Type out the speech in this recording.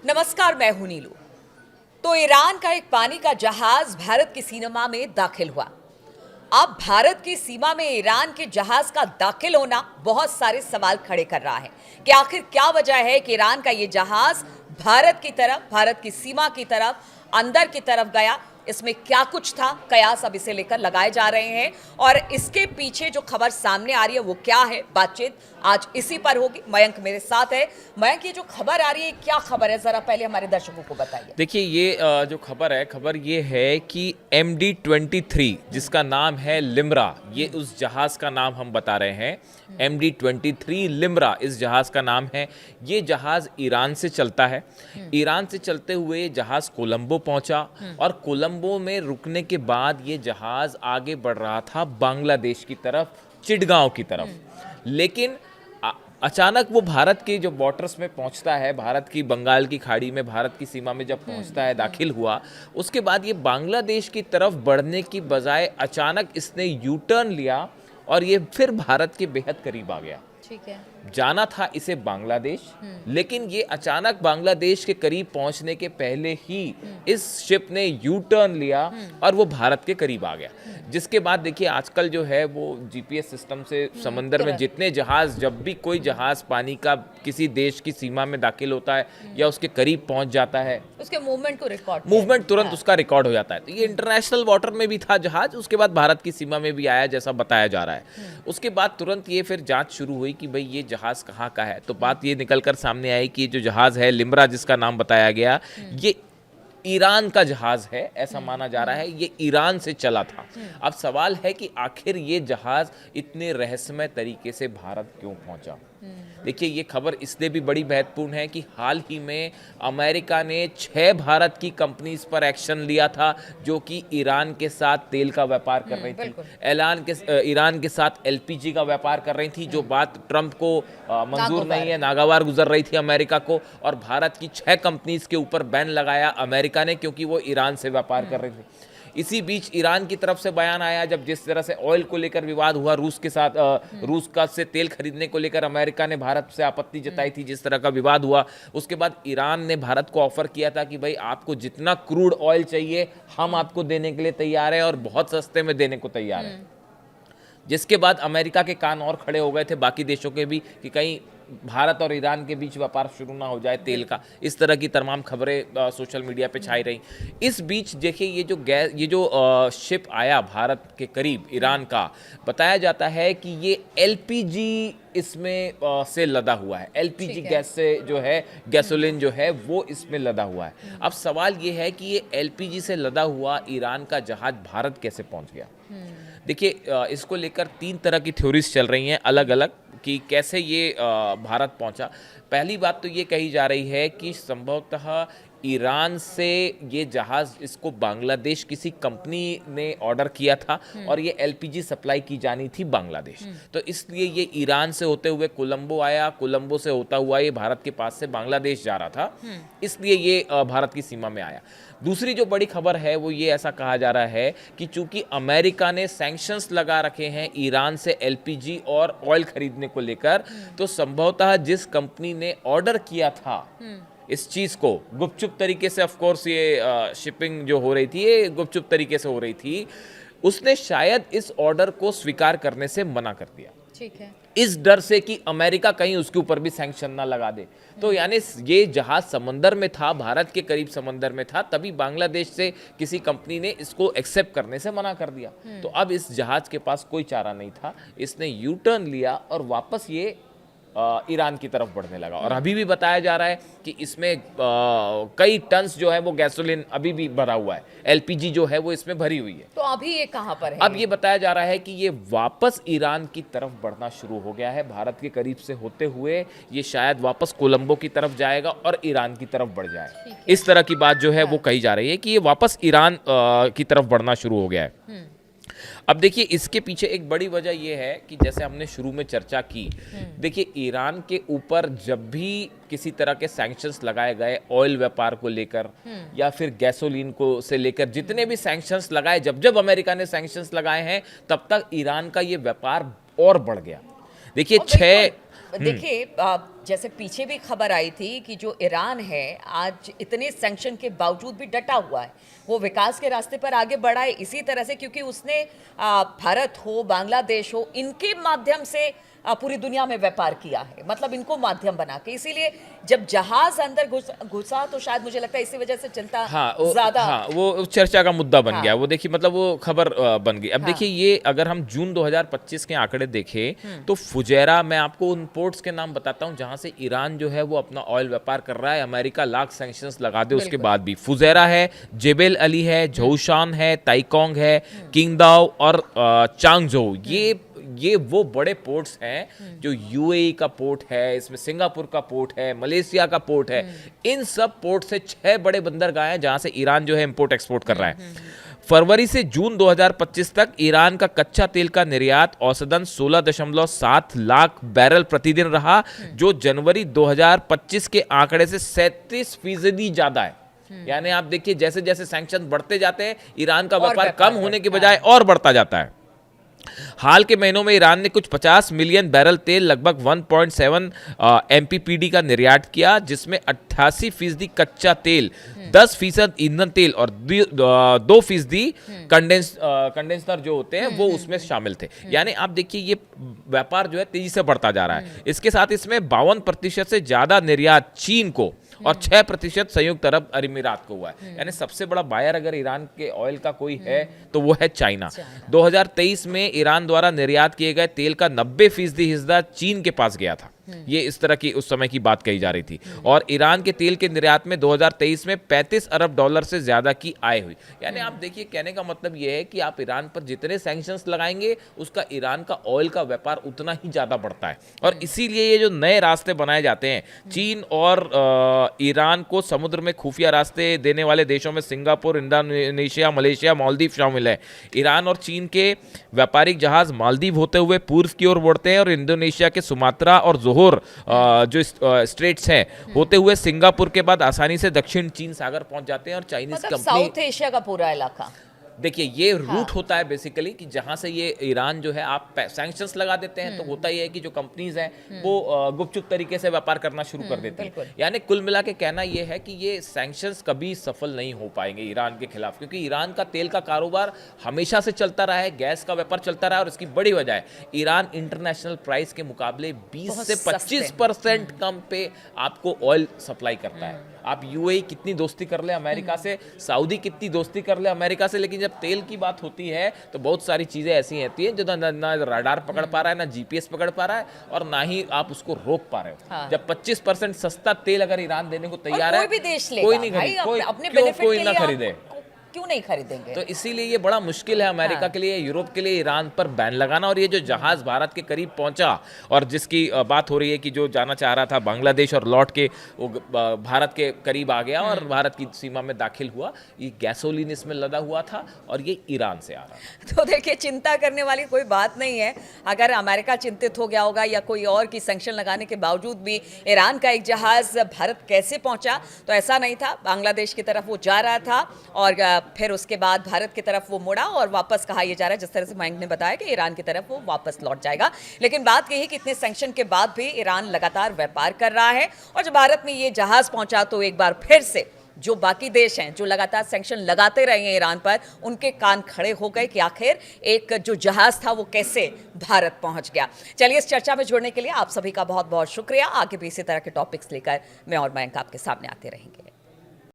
नमस्कार, मैं हूं नीलू। तो ईरान का एक पानी का जहाज भारत की सीमा में दाखिल हुआ। अब भारत की सीमा में ईरान के जहाज का दाखिल होना बहुत सारे सवाल खड़े कर रहा है कि आखिर क्या वजह है कि ईरान का ये जहाज भारत की तरफ, भारत की सीमा की तरफ, अंदर की तरफ गया। इसमें क्या कुछ था, कयास अब इसे लेकर लगाए जा रहे हैं और इसके पीछे जो खबर सामने आ रही है वो क्या है, बातचीत आज इसी पर होगी। मयंक मेरे साथ है। मयंक, ये जो खबर आ रही है क्या खबर है, जरा पहले हमारे दर्शकों को बताइए। देखिए ये जो खबर ये है कि MD-23 जिसका नाम है लिम्रा, ये उस जहाज़ का नाम हम बता रहे हैं। MD-23 लिम्रा इस जहाज़ का नाम है। ये जहाज़ ईरान से चलता है। ईरान से चलते हुए ये जहाज़ कोलंबो पहुंचा और कोलंबो में रुकने के बाद ये जहाज़ आगे बढ़ रहा था बांग्लादेश की तरफ, चिटगांव की तरफ। लेकिन अचानक वो भारत के जो बॉर्डर्स में पहुंचता है, भारत की बंगाल की खाड़ी में, भारत की सीमा में जब पहुंचता है, दाखिल हुआ, उसके बाद ये बांग्लादेश की तरफ बढ़ने की बजाय अचानक इसने यू टर्न लिया और ये फिर भारत के बेहद करीब आ गया। ठीक है। जाना था इसे बांग्लादेश, लेकिन ये अचानक बांग्लादेश के करीब पहुंचने के पहले ही इस शिप ने यू टर्न लिया और वो भारत के करीब आ गया। जिसके बाद देखिए आजकल जो है वो जीपीएस सिस्टम से समंदर में जितने जहाज, जब भी कोई जहाज पानी का किसी देश की सीमा में दाखिल होता है या उसके करीब पहुंच जाता है, उसके मूवमेंट तुरंत उसका रिकॉर्ड हो जाता है। तो ये इंटरनेशनल वाटर में भी था जहाज, उसके बाद भारत की सीमा में भी आया जैसा बताया जा रहा है। उसके बाद तुरंत ये फिर जांच शुरू हुई कि भाई ये जहाज कहाँ का है। तो बात ये निकलकर सामने आई कि जो जहाज है लिम्रा, जिसका नाम बताया गया, ये ईरान का जहाज है, ऐसा माना जा रहा है। ये ईरान से चला था। अब सवाल है कि आखिर ये जहाज इतने रहस्यमय तरीके से भारत क्यों पहुंचा। देखिए ये खबर इसलिए भी बड़ी महत्वपूर्ण है कि हाल ही में अमेरिका ने 6 भारत की कंपनीज पर एक्शन लिया था जो कि ईरान के साथ तेल का व्यापार कर रही थी, ईरान के साथ एलपीजी का व्यापार कर रही थी, जो बात ट्रंप को मंजूर नहीं है, नागवार गुजर रही थी अमेरिका को। और भारत की 6 कंपनीज के ऊपर बैन लगाया अमेरिका ने, क्योंकि वो ईरान से व्यापार कर रही थी। इसी बीच ईरान की तरफ से बयान आया, जब जिस तरह से ऑयल को लेकर विवाद हुआ, रूस के साथ, रूस का से तेल खरीदने को लेकर अमेरिका ने भारत से आपत्ति जताई थी, जिस तरह का विवाद हुआ, उसके बाद ईरान ने भारत को ऑफर किया था कि भाई आपको जितना क्रूड ऑयल चाहिए हम आपको देने के लिए तैयार है और बहुत सस्ते में देने को तैयार है। जिसके बाद अमेरिका के कान और खड़े हो गए थे, बाकी देशों के भी, कि कहीं भारत और ईरान के बीच व्यापार शुरू ना हो जाए तेल का। इस तरह की तमाम खबरें सोशल मीडिया पे छाई रही। इस बीच देखिए ये जो शिप आया भारत के करीब ईरान का, बताया जाता है कि ये एलपीजी इसमें से लदा हुआ है। एलपीजी गैस से जो है, गैसोलीन जो है वो इसमें लदा हुआ है। अब सवाल ये है कि ये एलपीजी से लदा हुआ ईरान का जहाज भारत कैसे पहुंच गया। देखिए इसको लेकर 3 तरह की थ्योरीज चल रही हैं अलग अलग कि कैसे ये भारत पहुंचा। पहली बात तो ये कही जा रही है कि संभवतः ईरान से ये जहाज़, इसको बांग्लादेश किसी कंपनी ने ऑर्डर किया था और ये एलपीजी सप्लाई की जानी थी बांग्लादेश। तो इसलिए ये ईरान से होते हुए कोलंबो आया, कोलंबो से होता हुआ ये भारत के पास से बांग्लादेश जा रहा था, इसलिए ये भारत की सीमा में आया। दूसरी जो बड़ी खबर है वो ये ऐसा कहा जा रहा है कि चूंकि अमेरिका ने सैंक्शंस लगा रखे हैं ईरान से एलपीजी और ऑयल खरीदने को लेकर, तो संभवतः जिस कंपनी ने ऑर्डर किया था इस चीज को गुपचुप तरीके से, ऑफ कोर्स ये शिपिंग जो हो रही थी ये गुपचुप तरीके से हो रही थी, उसने शायद इस ऑर्डर को स्वीकार करने से मना कर दिया। ठीक है। इस डर से कि अमेरिका कहीं उसके ऊपर भी सैंक्शन ना लगा दे। तो यानी ये जहाज समंदर में था, भारत के करीब समंदर में था, तभी बांग्लादेश से किसी कंपनी ने इसको एक्सेप्ट करने से मना कर दिया। तो अब इस जहाज के पास कोई चारा नहीं था, इसने यू टर्न लिया और वापस ये ईरान की तरफ बढ़ने लगा। और अभी भी बताया जा रहा है कि इसमें कई टन्स जो है वो गैसोलीन अभी भी भरा हुआ है, एलपीजी जो है वो इसमें भरी हुई है। तो अभी ये कहां पर है? अब ये बताया जा रहा है कि ये वापस ईरान की तरफ बढ़ना शुरू हो गया है। भारत के करीब से होते हुए ये शायद वापस कोलंबो की तरफ जाएगा और ईरान की तरफ बढ़ जाए। इस तरह की बात जो है वो कही जा रही है कि ये वापस ईरान की तरफ बढ़ना शुरू हो गया है। अब देखिए इसके पीछे एक बड़ी वजह यह है कि जैसे हमने शुरू में चर्चा की, देखिए ईरान के ऊपर जब भी किसी तरह के सैंक्शंस लगाए गए ऑयल व्यापार को लेकर या फिर गैसोलीन को से लेकर, जितने भी सैंक्शंस लगाए, जब अमेरिका ने सैंक्शंस लगाए हैं तब तक ईरान का ये व्यापार और बढ़ गया। देखिए जैसे पीछे भी खबर आई थी कि जो ईरान है आज इतने सैंक्शन के बावजूद भी डटा हुआ है, वो विकास के रास्ते पर आगे बढ़ा है इसी तरह से, क्योंकि उसने भारत हो, बांग्लादेश हो, इनके माध्यम से पूरी दुनिया में व्यापार किया है, मतलब इनको माध्यम बना के। इसीलिए जब जहाज अंदर घुसा तो शायद मुझे लगता है इसी वजह से चिंता ज्यादा, हाँ, वो चर्चा का मुद्दा बन गया। वो देखिए मतलब वो खबर बन गई। अब देखिए ये अगर हम जून 2025 के आंकड़े देखें तो फुजैरा, मैं आपको उन पोर्ट्स के नाम बताता हूं जहां से ईरान जो है वो अपना ऑयल व्यापार कर रहा है। अमेरिका लाख सैंक्शंस लगा दे उसके बाद भी। फुजैरा है, जेबेल अली है, झोशान है, ताइकोंग है, किंगदाओ और चांगजो। ये वो बड़े पोर्ट्स हैं जो यूएई का पोर्ट है, इसमें सिंगापुर का पोर्ट है, मलेशिया का पोर्ट है। इन सब पोर्ट से 6 बड़े बंदरगाह हैं जहां से ईरान जो है इंपोर्ट एक्सपोर्ट कर रहा है। फरवरी से जून 2025 तक ईरान का कच्चा तेल का निर्यात औसतन 16.7 लाख बैरल प्रतिदिन रहा, जो जनवरी 2025 के आंकड़े से 37% ज्यादा है। यानी आप देखिए जैसे जैसे सैंक्शन बढ़ते जाते हैं ईरान का व्यापार कम होने के बजाय और बढ़ता जाता है। हाल के महीनों में ईरान ने कुछ 50 मिलियन बैरल तेल, लगभग 1.7 MPPD का निर्यात किया, जिसमें 88% कच्चा तेल, 10% ईंधन तेल और 2% कंडेंसर जो होते हैं वो उसमें शामिल थे। यानी आप देखिए ये व्यापार जो है तेजी से बढ़ता जा रहा है। इसके साथ इसमें 52% से ज्यादा निर्यात चीन को और 6% संयुक्त अरब अमीरात को हुआ है। यानी सबसे बड़ा बायर अगर ईरान के ऑयल का कोई है तो वो है चाइना। 2023 में ईरान द्वारा निर्यात किए गए तेल का 90% हिस्सा चीन के पास गया था। ये इस तरह की उस समय की बात कही जा रही थी। और ईरान के तेल के निर्यात में 2023 में $35 अरब से ज्यादा की आय हुई। यानी आप देखिए कहने का मतलब ये है कि आप ईरान पर जितने सैंक्शंस लगाएंगे उसका ईरान का ऑयल का व्यापार उतना ही ज्यादा बढ़ता है। और इसीलिए ये जो नए रास्ते बनाए जाते हैं, चीन और ईरान को समुद्र में खुफिया रास्ते देने वाले देशों में सिंगापुर, इंडोनेशिया, मलेशिया, मालदीव शामिल है। ईरान और चीन के व्यापारिक जहाज मालदीव होते हुए पूर्व की ओर बढ़ते हैं और इंडोनेशिया के सुमात्रा और जोहोर जो स्ट्रेट्स हैं होते हुए सिंगापुर के बाद आसानी से दक्षिण चीन सागर पहुंच जाते हैं। और चाइनीज मतलब कंपनी, साउथ एशिया का पूरा इलाका, देखिए ये रूट होता है बेसिकली कि जहां से ये ईरान जो है आप सैंक्शंस लगा देते हैं तो होता ही है कि जो कंपनीज हैं वो गुपचुप तरीके से व्यापार करना शुरू कर देती हैं। यानी कुल मिला के कहना ये है कि ये सैंक्शंस कभी सफल नहीं हो पाएंगे ईरान के खिलाफ, क्योंकि ईरान का तेल का कारोबार हमेशा से चलता रहा है, गैस का व्यापार चलता रहा है। और इसकी बड़ी वजह है ईरान इंटरनेशनल प्राइस के मुकाबले 20 से 25% कम पे आपको ऑयल सप्लाई करता है। आप यूएई कितनी दोस्ती कर ले अमेरिका से, सऊदी कितनी दोस्ती कर ले अमेरिका से, लेकिन जब तेल की बात होती है तो बहुत सारी चीजें ऐसी होती हैं जो ना रडार पकड़ पा रहा है, ना जीपीएस पकड़ पा रहा है, और ना ही आप उसको रोक पा रहे हो। जब 25% सस्ता तेल अगर ईरान देने को तैयार है, कोई भी देश लेगा, कोई नहीं खरीदे, कोई ना खरीदे, क्यों नहीं खरीदेंगे? तो इसीलिए ये बड़ा मुश्किल है अमेरिका के लिए, यूरोप के लिए ईरान पर बैन लगाना। और ये जो जहाज भारत के करीब पहुंचा और जिसकी बात हो रही है कि जो जाना चाह रहा था बांग्लादेश और लौट के वो भारत के करीब आ गया और भारत की सीमा में दाखिल हुआ, ये गैसोलीन इसमें लदा हुआ था और ये ईरान से आ रहा था। तो देखिए चिंता करने वाली कोई बात नहीं है। अगर अमेरिका चिंतित हो गया होगा या कोई और की सैंक्शन लगाने के बावजूद भी ईरान का एक जहाज भारत कैसे पहुंचा, तो ऐसा नहीं था। बांग्लादेश की तरफ वो जा रहा था और फिर उसके बाद भारत की तरफ वो मुड़ा और वापस कहा यह जा रहा है, जिस तरह से मयंक ने बताया कि ईरान की तरफ वो वापस लौट जाएगा। लेकिन बात यही कि इतने सैंक्शन के बाद भी ईरान लगातार व्यापार कर रहा है। और जब भारत में ये जहाज पहुंचा तो एक बार फिर से जो बाकी देश हैं जो लगातार सैंक्शन लगाते रहे हैं ईरान पर, उनके कान खड़े हो गए कि आखिर एक जो जहाज था वो कैसे भारत पहुंच गया। चलिए, इस चर्चा में जुड़ने के लिए आप सभी का बहुत बहुत शुक्रिया। आगे भी इसी तरह के टॉपिक्स लेकर मैं और मयंक आपके सामने आते रहेंगे।